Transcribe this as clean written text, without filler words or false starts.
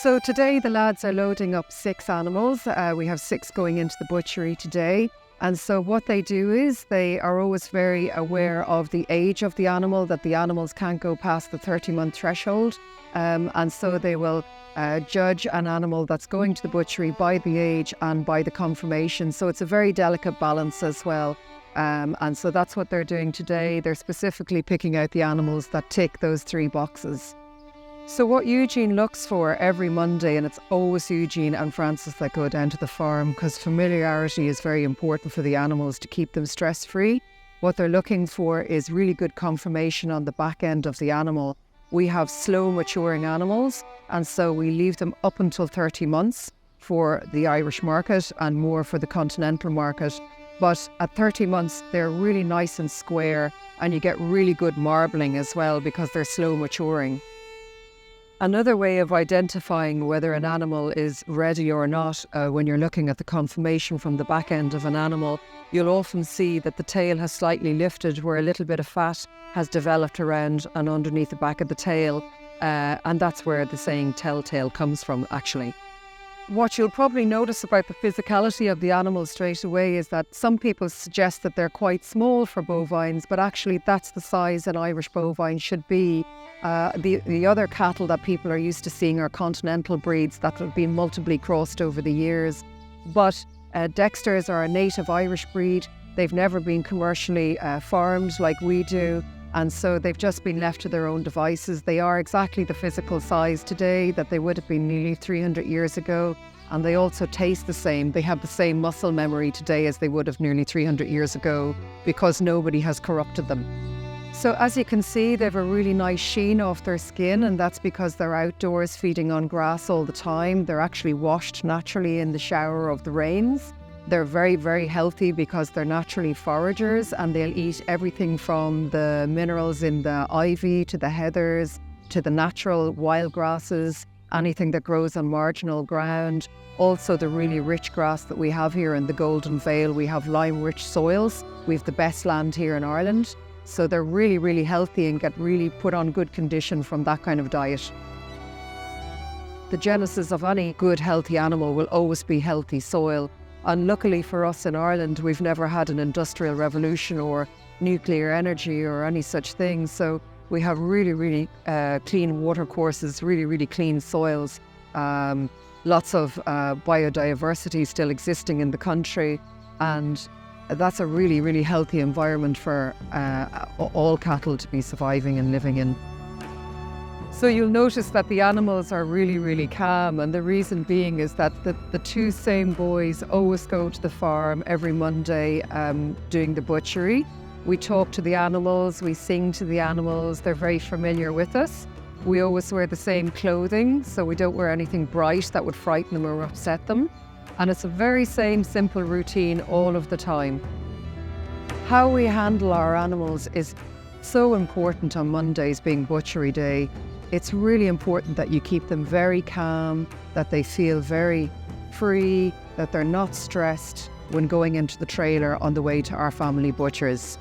So today the lads are loading up 6 animals. We have 6 going into the butchery today. And so what they do is they are always very aware of the age of the animal, that the animals can't go past the 30-month threshold. And so they will judge an animal that's going to the butchery by the age and by the conformation. So it's a very delicate balance as well. And so that's what they're doing today. They're specifically picking out the animals that tick those 3 boxes. So what Eugene looks for every Monday, and it's always Eugene and Francis that go down to the farm, because familiarity is very important for the animals to keep them stress-free. What they're looking for is really good conformation on the back end of the animal. We have slow maturing animals, and so we leave them up until 30 months for the Irish market and more for the continental market. But at 30 months, they're really nice and square, and you get really good marbling as well because they're slow maturing. Another way of identifying whether an animal is ready or not, when you're looking at the conformation from the back end of an animal, you'll often see that the tail has slightly lifted, where a little bit of fat has developed around and underneath the back of the tail, and that's where the saying telltale comes from, actually. What you'll probably notice about the physicality of the animal straight away is that some people suggest that they're quite small for bovines, but actually that's the size an Irish bovine should be. The other cattle that people are used to seeing are continental breeds that have been multiply crossed over the years. But Dexters are a native Irish breed. They've never been commercially farmed like we do. And so they've just been left to their own devices. They are exactly the physical size today that they would have been nearly 300 years ago. And they also taste the same. They have the same muscle memory today as they would have nearly 300 years ago, because nobody has corrupted them. So as you can see, they have a really nice sheen off their skin, and that's because they're outdoors feeding on grass all the time. They're actually washed naturally in the shower of the rains. They're very, very healthy because they're naturally foragers, and they'll eat everything from the minerals in the ivy to the heathers to the natural wild grasses, anything that grows on marginal ground. Also the really rich grass that we have here in the Golden Vale. We have lime-rich soils. We have the best land here in Ireland. So they're really, really healthy and get really put on good condition from that kind of diet. The genesis of any good, healthy animal will always be healthy soil. And luckily for us in Ireland, we've never had an industrial revolution or nuclear energy or any such thing. So we have really, really clean water courses, really, really clean soils. Lots of biodiversity still existing in the country. And that's a really, really healthy environment for all cattle to be surviving and living in. So you'll notice that the animals are really, really calm, and the reason being is that the 2 same boys always go to the farm every Monday doing the butchery. We talk to the animals, we sing to the animals, they're very familiar with us. We always wear the same clothing, so we don't wear anything bright that would frighten them or upset them. And it's a very same simple routine all of the time. How we handle our animals is so important on Mondays being butchery day. It's really important that you keep them very calm, that they feel very free, that they're not stressed when going into the trailer on the way to our family butchers.